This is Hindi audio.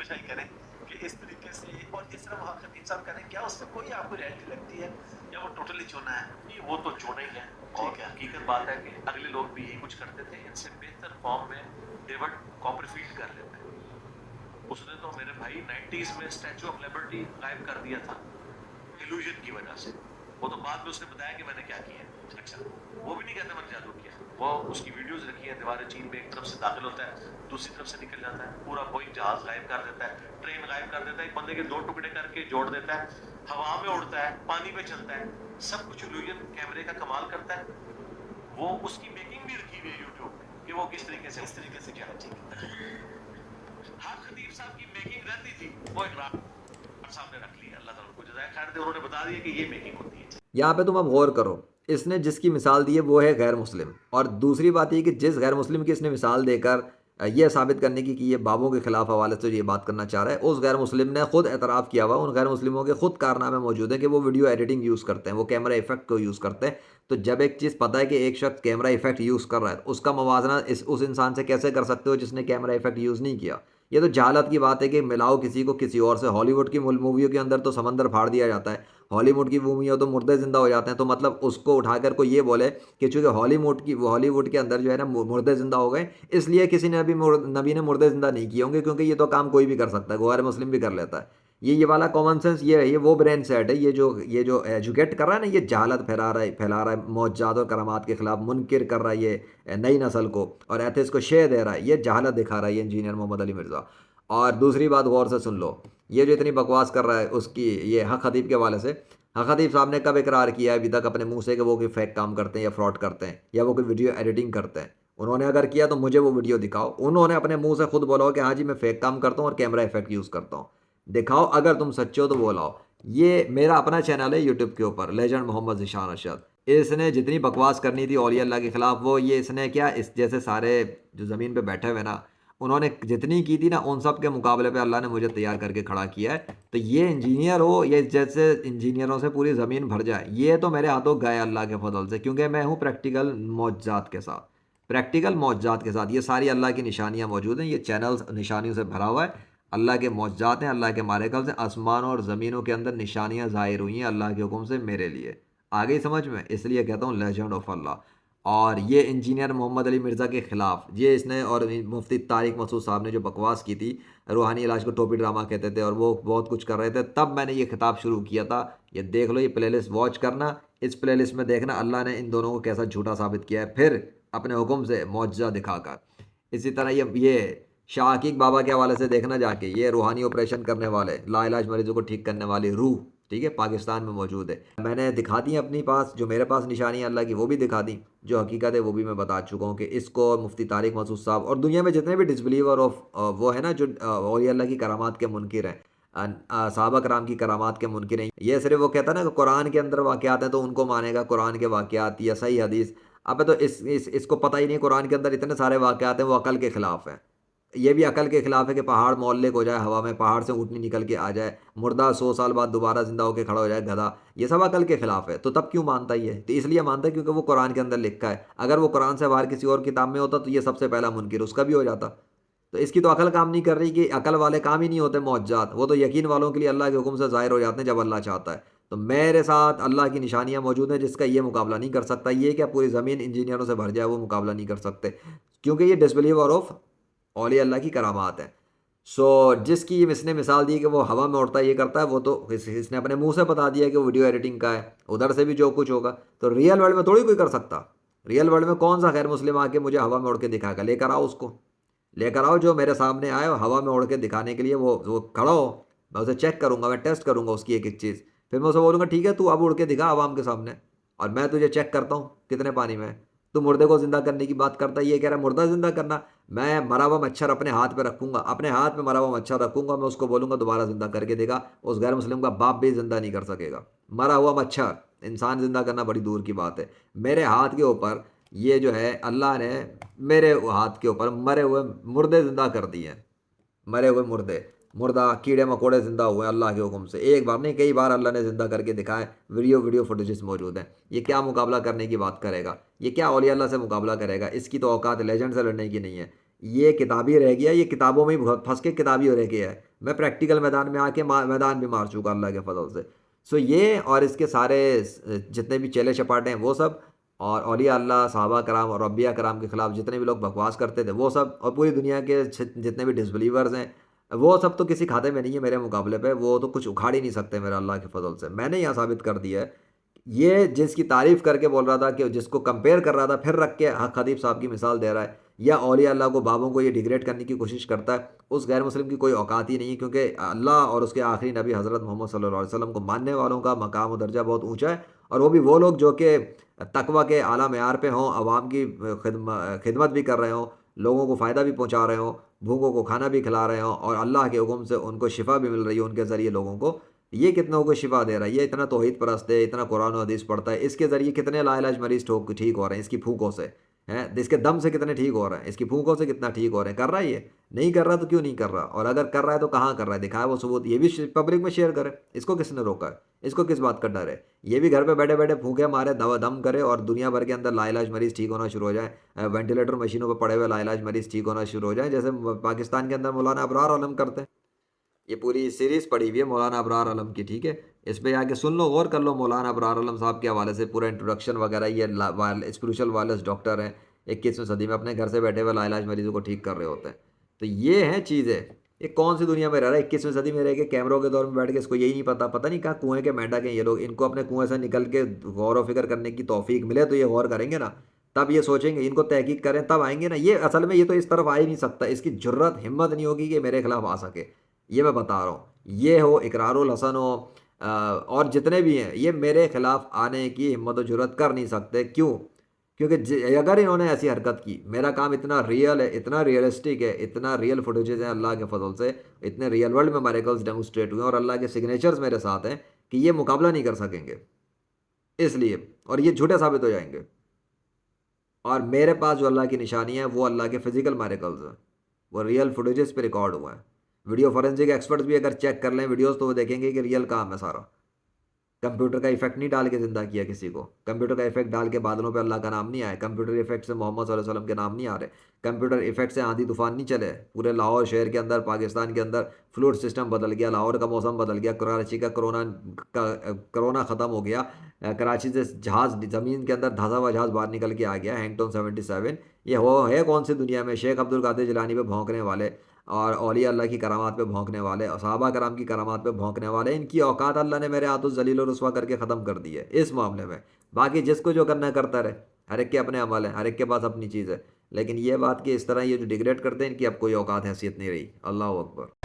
खुशाई करें कि इस तरीके से, और जिस तरह वहाँ खतीब साहब करें, क्या उसमें कोई आपको रियलिटी लगती है या वो टोटली चोना है? नहीं, वो तो चोना ही है। और हकीकत बात है कि अगले लोग भी यही कुछ करते थे, इनसे बेहतर फॉर्म में डेविड कॉपरफील्ड कर लेते हैं। उसने तो मेरे भाई 90s में स्टैचू ऑफ लिबर्टी गायब कर दिया था इल्यूजन की वजह से। वो तो बाद में उसने बताया कि मैंने क्या किया। अच्छा, वो भी नहीं कहता मैंने जादू किया। वो उसकी वीडियोस रखी है, दीवार चीन में एक तरफ से दाखिल होता है, दूसरी तरफ से निकल जाता है, पूरा बोइंग जहाज गायब कर देता है, ट्रेन गायब कर देता है, एक बंदे के 2 टुकड़े करके जोड़ देता है, हवा में उड़ता है, पानी पे चलता है, सब कुछ इल्यूजन कैमरे का कमाल करता है। वो उसकी मेकिंग भी रखी हुई है यूट्यूब पे कि वो किस तरीके से क्या है? ठीक है। हाँ, खतीब साहब की मेकिंग रहती थी, वो एक रात सामने रख ली, अल्लाह ताला उनको जज़ाए खैर दे, उन्होंने बता दिया कि ये मेकिंग होती है। यहाँ पे तुम अब गौर करो, इसने जिसकी मिसाल दी है वो है गैर मुस्लिम, और दूसरी बात ये कि जिस गैर मुस्लिम की इसने मिसाल देकर यह साबित करने की कि ये बाबों के खिलाफ हवाले से ये बात करना चाह रहा है, उस गैर मुस्लिम ने खुद एतराफ़ किया हुआ, उन गैर मुस्लिमों के खुद कारनामे मौजूद हैं कि वो वीडियो एडिटिंग यूज़ करते हैं, वो कैमरा इफेक्ट को यूज़ करते हैं। तो जब एक चीज़ पता है कि एक शख्स कैमरा इफेक्ट यूज़ कर रहा है, तो उसका मवाजना उस इंसान से कैसे कर सकते हो जिसने कैमरा इफेक्ट यूज़ नहीं किया? ये तो जहालत की बात है कि मिलाओ किसी को किसी और से। हॉलीवुड की मूवियों के अंदर तो समंदर फाड़ दिया जाता है, हॉलीवुड की मूवियों तो मुर्दे ज़िंदा हो जाते हैं। तो मतलब उसको उठाकर कोई ये बोले कि चूँकि हॉलीवुड के अंदर जो है ना मुर्दे ज़िंदा हो गए, इसलिए किसी ने अभी नबी ने मुर्दे ज़िंदा नहीं किए होंगे, क्योंकि ये तो काम कोई भी कर सकता है, गैर मुस्लिम भी कर लेता है। ये वाला कॉमन सेंस ये है, ये वो ब्रेन सेट है, ये जो एजुकेट कर रहा है ना, ये जहालत फैला रहा है मौजूद और करामात के खिलाफ, मुनकिर कर रहा है ये नई नस्ल को, और एथिस को शेय दे रहा है, ये जहालत दिखा रहा है ये इंजीनियर मोहम्मद अली मिर्ज़ा। और दूसरी बात गौर से सुन लो, ये जो इतनी बकवास कर रहा है उसकी, ये हक खतीब के हवाले से, हक खतीब साहब ने कब इकरार किया है अभी तक अपने मुंह से कि वो कोई फेक काम करते हैं या फ्रॉड करते हैं या वो कोई वीडियो एडिटिंग करते हैं? उन्होंने अगर किया तो मुझे वो वीडियो दिखाओ। उन्होंने अपने मुंह से खुद बोला हो कि हाँ जी मैं फेक काम करता हूँ और कैमरा इफेक्ट यूज़ करता हूँ। दिखाओ, अगर तुम सच्चे हो तो बोलाओ। ये मेरा अपना चैनल है यूट्यूब के ऊपर, लेजेंड मोहम्मद ज़ीशान अरशद। इसने जितनी बकवास करनी थी औलिया अल्लाह के ख़िलाफ़, वो ये इसने क्या, इस जैसे सारे जो ज़मीन पे बैठे हुए ना, उन्होंने जितनी की थी ना, उन सब के मुकाबले पे अल्लाह ने मुझे तैयार करके खड़ा किया है। तो ये इंजीनियर हो, ये जैसे इंजीनियरों से पूरी ज़मीन भर जाए, ये तो मेरे हाथों गए अल्लाह के फजल से, क्योंकि मैं हूँ प्रैक्टिकल मौजज़ात के साथ। प्रैक्टिकल मौजज़ात के साथ ये सारी अल्लाह की निशानियाँ मौजूद हैं, ये चैनल निशानियों से भरा हुआ है। अल्लाह के मौजज़ात हैं, अल्लाह के मारेकल से आसमानों और ज़मीनों के अंदर निशानियाँ ज़ाहिर हुई हैं अल्लाह के हुक्म से मेरे लिए। आ गई समझ में? इसलिए कहता हूँ लेजेंड ऑफ अल्लाह। और ये इंजीनियर मोहम्मद अली मिर्ज़ा के ख़िलाफ़ ये इसने और मुफ्ती तारिक मसूद साहब ने जो बकवास की थी, रूहानी इलाज को टोपी ड्रामा कहते थे और वो बहुत कुछ कर रहे थे, तब मैंने ये खिताब शुरू किया था। ये देख लो, ये प्लेलिस्ट वॉच करना, इस प्लेलिस्ट में देखना अल्लाह ने इन दोनों को कैसा झूठा साबित किया है, फिर अपने हुक्म से मुआजिज़ा दिखाकर। इसी तरह ये शाह अकीक बाबा के हवाले से देखना जाके, ये रूहानी ऑपरेशन करने वाले, लाइलाज मरीजों को ठीक करने वाली रूह, ठीक है, पाकिस्तान में मौजूद है। मैंने दिखा दी अपनी पास, जो मेरे पास निशानी है अल्लाह की वो भी दिखा दी, जो हकीकत है वो भी मैं बता चुका हूँ कि इसको मुफ्ती तारिक मसूद साहब और दुनिया में जितने भी डिसबिलीवर ऑफ वो है ना, जो औलिया अल्लाह की करामात के मुनकिर हैं, सहाबा कराम की करामात के मुनकिर हैं, ये सिर्फ वो कहता है ना कि कुरान के अंदर वाक़यात हैं तो उनको मानेगा, कुरान के वाक़यात या सही हदीस। अबे तो इसको पता ही नहीं कुरान के अंदर इतने सारे वाक़यात हैं, वो अकल के ख़िलाफ़ हैं। ये भी अकल के खिलाफ है कि पहाड़ मोहल्ले हो जाए हवा में, पहाड़ से ऊँटनी निकल के आ जाए, मुर्दा 100 साल बाद दोबारा जिंदा होकर खड़ा हो जाए गधा, ये सब अकल के खिलाफ है। तो तब क्यों मानता ही है? तो इसलिए मानता है क्योंकि वो कुरान के अंदर लिखा है। अगर वो कुरान से बाहर किसी और किताब में होता तो ये सबसे पहला मुनकिर उसका भी हो जाता। तो इसकी तो अकल काम नहीं कर रही, कि अकल वाले काम ही नहीं होते मौजूद, वो तो यकीन वालों के लिए अल्लाह के हुक्म से ज़ाहिर हो जाते हैं जब अल्लाह चाहता है। तो मेरे साथ अल्लाह की निशानियाँ मौजूद हैं जिसका ये मुकाबला नहीं कर सकता। ये क्या पूरी ज़मीन इंजीनियरों से भर जाए वो मुकाबला नहीं कर सकते, क्योंकि ये डिसबिलीवर ऑफ औलिया अल्लाह की करामात है। सो जिसकी इसने मिसाल दी कि वो हवा में उड़ता है ये करता है, वो तो इसने अपने मुंह से बता दिया कि वो वीडियो एडिटिंग का है, उधर से भी जो कुछ होगा। तो रियल वर्ल्ड में थोड़ी कोई कर सकता। रियल वर्ल्ड में कौन सा गैर मुस्लिम आके मुझे हवा में उड़ के दिखाएगा? लेकर आओ उसको, लेकर आओ जो मेरे सामने आए और हवा में उड़ के दिखाने के लिए वो खड़ा हो। मैं उसे चेक करूंगा, मैं टेस्ट करूंगा उसकी एक एक चीज़, फिर मैं उसे बोलूँगा ठीक है तू अब उड़ के दिखा आवाम के सामने, और मैं तुझे चेक करता हूँ कितने पानी में है। तू मुर्दे को जिंदा करने की बात करता है, ये कह रहा है मुर्दा जिंदा करना। मैं मरा हुआ मच्छर अपने हाथ पे रखूंगा, अपने हाथ में मरा हुआ मच्छर रखूंगा, मैं उसको बोलूंगा दोबारा जिंदा करके देगा। उस गैर मुस्लिम का बाप भी जिंदा नहीं कर सकेगा। मरा हुआ मच्छर, इंसान जिंदा करना बड़ी दूर की बात है। मेरे हाथ के ऊपर ये जो है अल्लाह ने मेरे हाथ के ऊपर मरे हुए मुर्दे जिंदा कर दिए हैं। मरे हुए मुर्दे, मुर्दा कीड़े मकोड़े जिंदा हुए अल्लाह के हुक्म से, एक बार नहीं कई बार अल्लाह ने जिंदा करके दिखाए। वीडियो फुटेजेस मौजूद हैं। ये क्या मुकाबला करने की बात करेगा? ये क्या औलिया अल्लाह से मुकाबला करेगा? इसकी तो औकात लेजेंड से लड़ने की नहीं है। ये किताबी रह गया, ये किताबों में ही फंस के किताबी रह गया है। मैं प्रैक्टिकल मैदान में आके मैदान भी मार चुका अल्लाह के फजल से। सो ये और इसके सारे जितने भी चेले चपाटे हैं वो सब, और औलिया अल्लाह, सहाबा कराम और अम्बिया कराम के ख़िलाफ़ जितने भी लोग बकवास करते थे वो सब, और पूरी दुनिया के जितने भी डिसबिलीवर्स हैं वो सब तो किसी खाते में नहीं है मेरे मुकाबले पे। वो तो कुछ उखाड़ ही नहीं सकते मेरे अल्लाह के फजल से। मैंने यहाँ साबित कर दिया है। ये जिसकी तारीफ़ करके बोल रहा था, कि जिसको कंपेयर कर रहा था, फिर रख के हक खतीब साहब की मिसाल दे रहा है, या औलिया अल्लाह को, बाबों को ये डिग्रेड करने की कोशिश करता है, उस गैर मुस्लिम की कोई औकात ही नहीं है। क्योंकि अल्लाह और उसके आखिरी नबी हज़रत मोहम्मद सल्लल्लाहु अलैहि वसल्लम को मानने वालों का मकाम और दर्जा बहुत ऊँचा है। और वो भी वो लोग जो कि तकवा के आला मेयार पे हों, अवाम की खिदमत भी कर रहे हों, लोगों को फ़ायदा भी पहुँचा रहे हों, भूखों को खाना भी खिला रहे हों, और अल्लाह के हुक्म से उनको शिफा भी मिल रही है उनके ज़रिए लोगों को। ये कितनों को शिफा दे रहा है, ये इतना तौहीद परस्त है, इतना कुरान और हदीस पढ़ता है, इसके ज़रिए कितने लाइलाज मरीज़ ठीक हो रहे हैं इसकी फूकों से, हैं, इसके दम से कितने ठीक हो रहे हैं, इसकी फूकों से कितना ठीक हो रहे हैं। कर रहा है ये? नहीं कर रहा तो क्यों नहीं कर रहा? और अगर कर रहा है तो कहाँ कर रहा है? दिखाए वो सबूत, ये भी पब्लिक में शेयर करे। इसको किसने रोका है? इसको किस बात का डर है? ये भी घर पे बैठे बैठे फूके मारे, दवा दम करे, और दुनिया भर के अंदर लाइलाज मरीज़ ठीक होना शुरू हो जाए, वेंटिलेटर मशीनों पर पड़े हुए लाइलाज मरीज़ ठीक होना शुरू हो जाए, जैसे पाकिस्तान के अंदर मौलाना अबरार आलम करते हैं। ये पूरी सीरीज़ पड़ी हुई है मौलाना अबरार आलम की, ठीक है? इस पे आके सुन लो, गौर कर लो। मौलाना अबरार आलम साहब के हवाले से पूरा इंट्रोडक्शन वगैरह, ये स्पिरिचुअल वायरलेस डॉक्टर हैं, 21वीं सदी में अपने घर से बैठे हुए लाइलाज मरीजों को ठीक कर रहे होते हैं। तो ये हैं चीज़ें। ये कौन सी दुनिया में रह रहा है? 21वीं सदी में रह के कैमरों के दौर में बैठ के इसको यही नहीं पता, पता नहीं कहाँ कुएँ के मेंढक हैं ये लोग। इनको अपने कुएँ से निकल के गौर व फिक्र करने की तौफीक मिले तो ये गौर करेंगे ना, तब ये सोचेंगे, इनको तहकीक करें तब आएंगे ना। ये असल में ये तो इस तरफ आ ही नहीं सकता, इसकी जुर्रत हिम्मत नहीं होगी कि मेरे खिलाफ आ सके। ये मैं बता रहा हूँ। ये हो इकरारुल हसन हो, और जितने भी हैं, ये मेरे खिलाफ आने की हिम्मत और जुर्रत कर नहीं सकते। क्यों? क्योंकि अगर इन्होंने ऐसी हरकत की, मेरा काम इतना रियल है, इतना रियलिस्टिक है, इतना रियल फुटेजेस हैं अल्लाह के फजल से, इतने रियल वर्ल्ड में मिरेकल्स डेमोस्ट्रेट हुए हैं, और अल्लाह के सिग्नेचर्स मेरे साथ हैं, कि ये मुकाबला नहीं कर सकेंगे इसलिए, और ये झूठे साबित हो जाएंगे। और मेरे पास जो अल्लाह की निशानियाँ हैं वो अल्लाह के फिजिकल मिरेकल्स हैं, वो रियल फुटेजेस पे रिकॉर्ड हुए हैं। वीडियो फॉरेंसिक एक्सपर्ट्स भी अगर चेक कर लें वीडियोस, तो वो देखेंगे कि रियल काम है सारा। कंप्यूटर का इफेक्ट नहीं डाल के ज़िंदा किया किसी को। कंप्यूटर का इफेक्ट डाल के बादलों पे अल्लाह का नाम नहीं आया। कंप्यूटर इफेक्ट से मोहम्मद सल्लल्लाहु अलैहि वसल्लम के नाम नहीं आ रहे। कंप्यूटर इफेक्ट से आंधी तूफान नहीं चले। पूरे लाहौर शहर के अंदर, पाकिस्तान के अंदर फ्लूड सिस्टम बदल गया, लाहौर का मौसम बदल गया, कराची का कोरोना ख़त्म हो गया। कराची से जहाज़ ज़मीन के अंदर धंसा हुआ जहाज़ बाहर निकल के आ गया, हैंगटोन 77। ये हो है कौन सी दुनिया में? शेख अब्दुल कादिर जिलानी पे भौंकने वाले, और औलिया अल्लाह की करामात पे भौंकने वाले, और सहाबा कराम की करामात पे भौंकने वाले, इनकी औकात अल्लाह ने मेरे हाथों जलील और रुस्वा करके ख़त्म कर दी है इस मामले में। बाकी जिसको जो करना है करता रहे, हर एक के अपने अमल हैं, हर एक के पास अपनी चीज़ है। लेकिन ये बात कि इस तरह ये जो डिग्रेड करते हैं, इनकी अब कोई औकात हैसियत नहीं रही। अल्लाह अकबर।